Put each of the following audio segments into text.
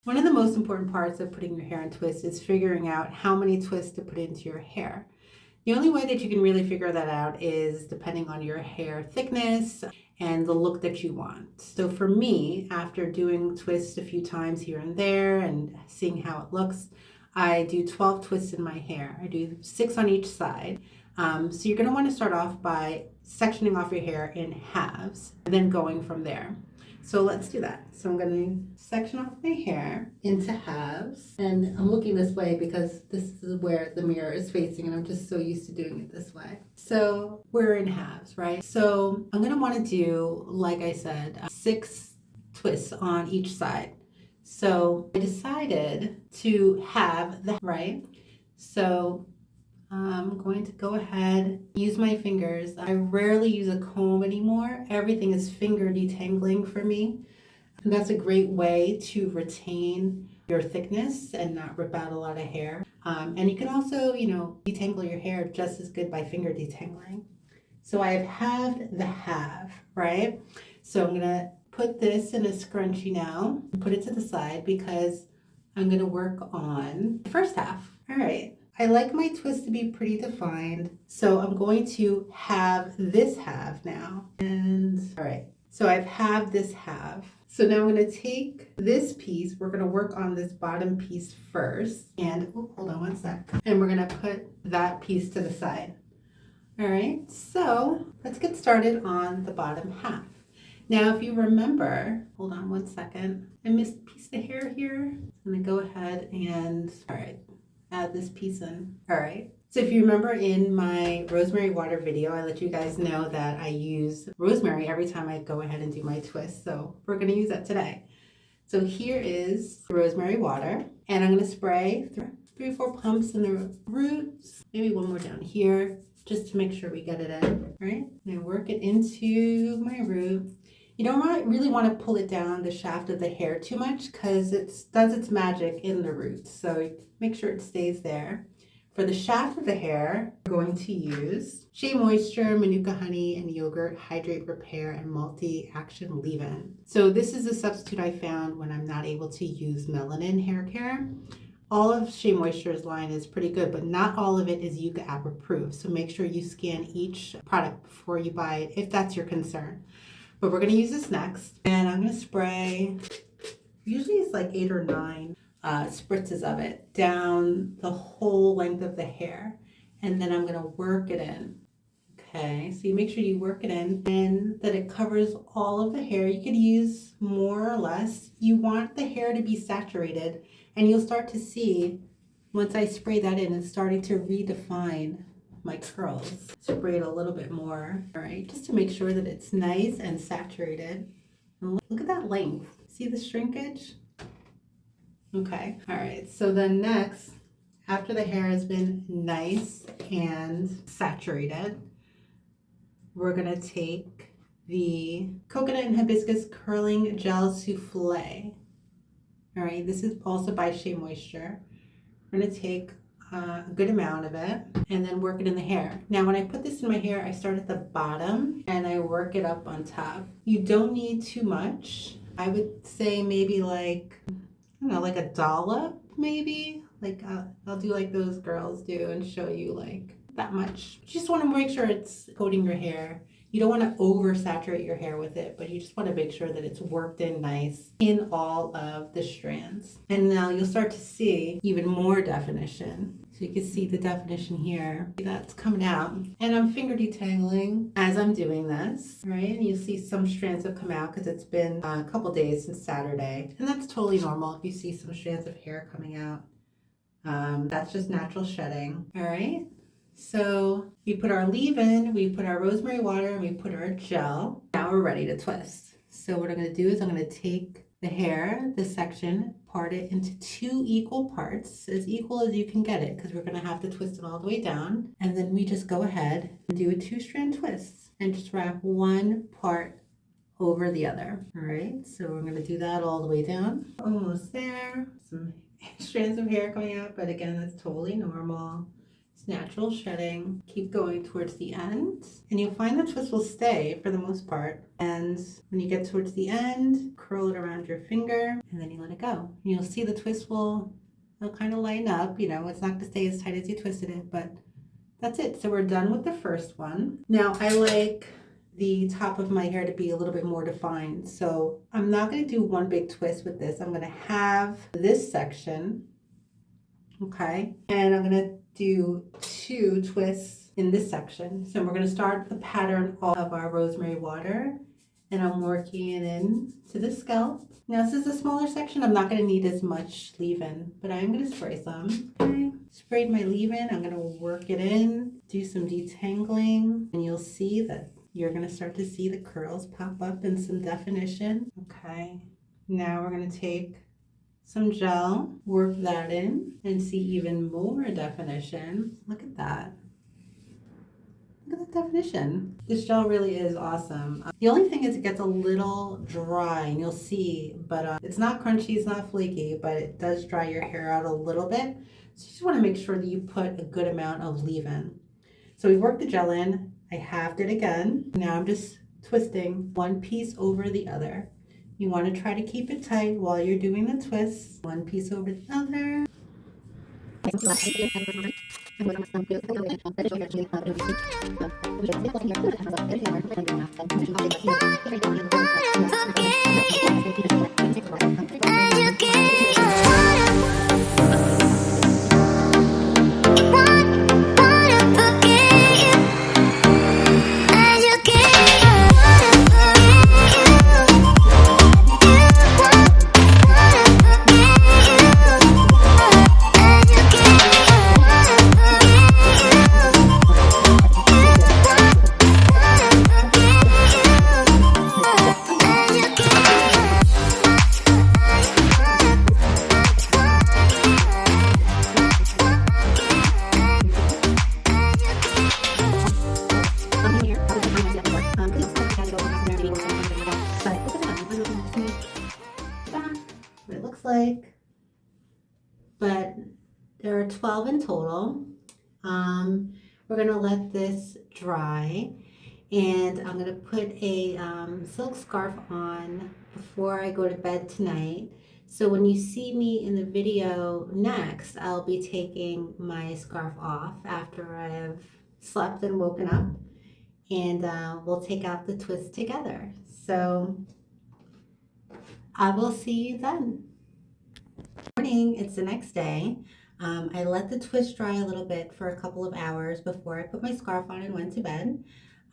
One of the most important parts of putting your hair in twists is figuring out how many twists to put into your hair. The only way that you can really figure that out is depending on your hair thickness and the look that you want. So for me, after doing twists a few times here and there and seeing how it looks, I do 12 twists in my hair. I do 6 on each side. So you're going to want to start off by sectioning off your hair in halves and then going from there. So let's do that. So I'm going to section off my hair into halves. And I'm looking this way because this is where the mirror is facing and I'm just so used to doing it this way. So we're in halves, right? So I'm going to want to do, like I said, 6 twists on each side. So I decided to have the, right? So I'm going to go ahead, use my fingers. I rarely use a comb anymore. Everything is finger detangling for me. And that's a great way to retain your thickness and not rip out a lot of hair. And you can also, detangle your hair just as good by finger detangling. So I have halved the half, right? So I'm gonna put this in a scrunchie now, put it to the side because I'm gonna work on the first half. All right. I like my twist to be pretty defined, so I'm going to have this half now. And all right, so I've halved this half. So now I'm going to take this piece. We're going to work on this bottom piece first. And hold on one sec. And we're going to put that piece to the side. All right, so let's get started on the bottom half. Now, if you remember, hold on one second. I missed a piece of hair here. I'm going to go ahead and, all right, add this piece in. All right. So if you remember in my rosemary water video, I let you guys know that I use rosemary every time I go ahead and do my twist. So we're going to use that today. So here is rosemary water, and I'm going to spray 3 or 4 pumps in the roots, maybe one more down here, just to make sure we get it in. All right. And I work it into my root. You don't really want to pull it down the shaft of the hair too much because it does its magic in the roots. So make sure it stays there. For the shaft of the hair, we're going to use Shea Moisture, Manuka Honey, and Yogurt Hydrate Repair and Multi-Action Leave-In. So this is a substitute I found when I'm not able to use melanin hair care. All of Shea Moisture's line is pretty good, but not all of it is Yucca app approved. So make sure you scan each product before you buy it if that's your concern. But we're going to use this next, and I'm going to spray, usually it's like 8 or 9 spritzes of it down the whole length of the hair, and then I'm going to work it in. Okay, so you make sure you work it in and that it covers all of the hair. You could use more or less. You want the hair to be saturated, and you'll start to see once I spray that in, it's starting to redefine my curls. Spray it a little bit more, all right, just to make sure that it's nice and saturated. And look at that length. See the shrinkage? Okay, all right, so then next, after the hair has been nice and saturated, we're gonna take the Coconut and Hibiscus Curling Gel Souffle. All right, this is also by Shea Moisture. We're gonna take a good amount of it and then work it in the hair. Now when I put this in my hair, I start at the bottom and I work it up on top. You don't need too much. I would say maybe like, I don't know, like a dollop maybe. Like I'll do like those girls do and show you like that much. You just want to make sure it's coating your hair. You don't want to oversaturate your hair with it, but you just want to make sure that it's worked in nice in all of the strands. And now you'll start to see even more definition. So you can see the definition here. That's coming out. And I'm finger detangling as I'm doing this, right? And you'll see some strands have come out because it's been a couple days since Saturday. And that's totally normal if you see some strands of hair coming out. That's just natural shedding, all right? So we put our leave-in, we put our rosemary water, and we put our gel. Now we're ready to twist. So what I'm going to do is I'm going to take the hair, this section, part it into 2 equal parts, as equal as you can get it, because we're going to have to twist it all the way down. And then we just go ahead and do a 2-strand twist and just wrap one part over the other. All right, so we're going to do that all the way down. Almost there. Some strands of hair coming out, but again, that's totally normal. It's natural shedding. Keep going towards the end, and you'll find the twist will stay for the most part. And when you get towards the end, curl it around your finger, and then you let it go. You'll see the twist will kind of lighten up. You know, it's not going to stay as tight as you twisted it, but that's it. So we're done with the first one. Now I like the top of my hair to be a little bit more defined. So I'm not going to do one big twist with this. I'm going to have this section, okay? And I'm going to do 2 twists in this section. So we're going to start the pattern of our rosemary water, and I'm working it in to the scalp. Now this is a smaller section. I'm not going to need as much leave-in, but I'm going to spray some. Okay. Sprayed my leave-in. I'm going to work it in, do some detangling, and you'll see that you're going to start to see the curls pop up in some definition. Okay. Now we're going to take some gel, work that in, and see even more definition. Look at that. Look at that definition. This gel really is awesome. The only thing is it gets a little dry, and you'll see, but it's not crunchy, it's not flaky, but it does dry your hair out a little bit. So you just want to make sure that you put a good amount of leave-in. So we worked the gel in, I halved it again. Now I'm just twisting one piece over the other. You want to try to keep it tight while you're doing the twist. One piece over the other. Like, but there are 12 in total. We're gonna let this dry, and I'm gonna put a silk scarf on before I go to bed tonight. So when you see me in the video next, I'll be taking my scarf off after I have slept and woken up, and we'll take out the twist together. So I will see you then. Morning, it's the next day. I let the twist dry a little bit for a couple of hours before I put my scarf on and went to bed.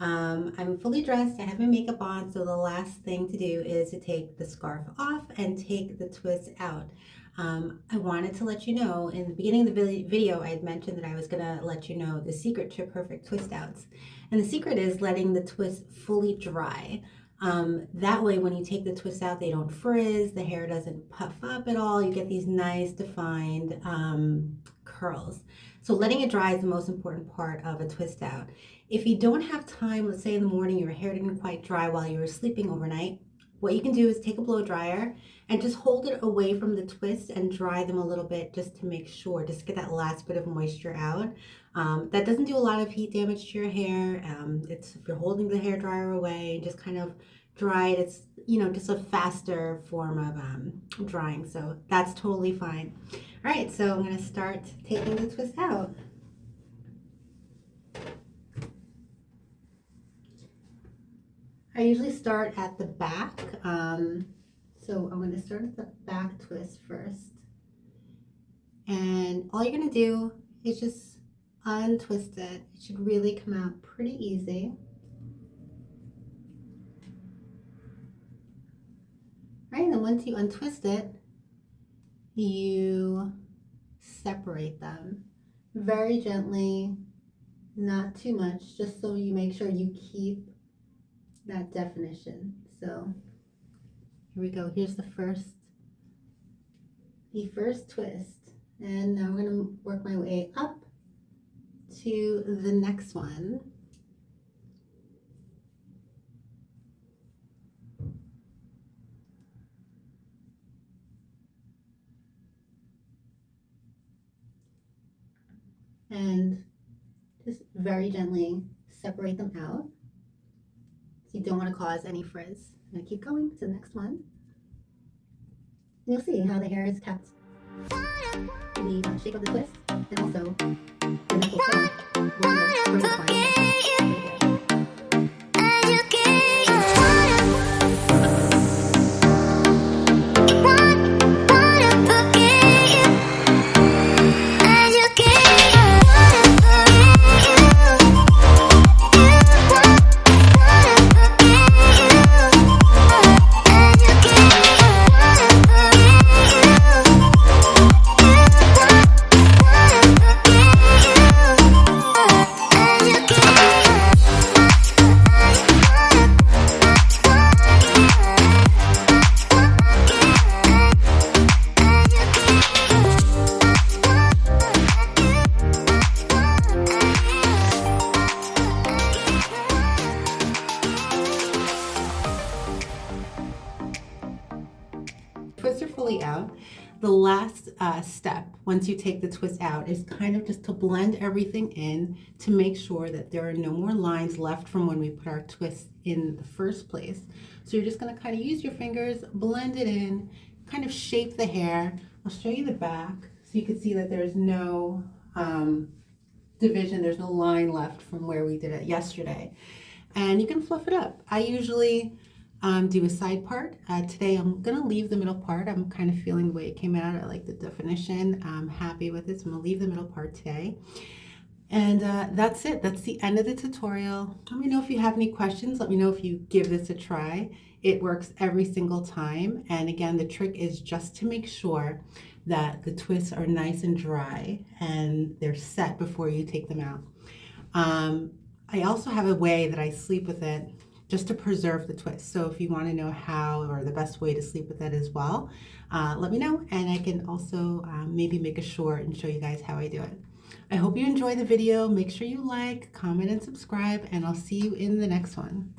I'm fully dressed, I have my makeup on, so the last thing to do is to take the scarf off and take the twist out. I wanted to let you know, in the beginning of the video, I had mentioned that I was gonna let you know the secret to perfect twist outs. And the secret is letting the twist fully dry. That way, when you take the twists out, they don't frizz, the hair doesn't puff up at all. You get these nice defined curls. So letting it dry is the most important part of a twist out. If you don't have time, let's say in the morning, your hair didn't quite dry while you were sleeping overnight, what you can do is take a blow dryer and just hold it away from the twist and dry them a little bit, just to make sure, just get that last bit of moisture out. That doesn't do a lot of heat damage to your hair. It's, if you're holding the hair dryer away and just kind of dry it, it's, you know, just a faster form of drying. So that's totally fine. All right, so I'm going to start taking the twist out. I usually start at the back. So I'm going to start at the back twist first. And all you're going to do is just untwist it. It should really come out pretty easy. Right, and then once you untwist it, you separate them very gently, not too much, just so you make sure you keep that definition. So here we go. Here's the first twist, and now I'm going to work my way up to the next one. And very gently separate them out. So you don't want to cause any frizz. I'm going to keep going to the next one. And you'll see how the hair is kept the shape of the twist, and also the neck will curl along the further part of the hair. Twists are fully out. The last step, once you take the twist out, is kind of just to blend everything in to make sure that there are no more lines left from when we put our twist in the first place. So you're just going to kind of use your fingers, blend it in, kind of shape the hair. I'll show you the back so you can see that there's no division, there's no line left from where we did it yesterday. And you can fluff it up. I usually do a side part. Today I'm gonna leave the middle part. I'm kind of feeling the way it came out. I like the definition. I'm happy with it, so I'm gonna leave the middle part today. And that's it. That's the end of the tutorial. Let me know if you have any questions. Let me know if you give this a try. It works every single time. And again, the trick is just to make sure that the twists are nice and dry and they're set before you take them out. I also have a way that I sleep with it just to preserve the twist. So if you want to know how or the best way to sleep with it as well, let me know, and I can also maybe make a short and show you guys how I do it. I hope you enjoy the video. Make sure you like, comment, and subscribe, and I'll see you in the next one.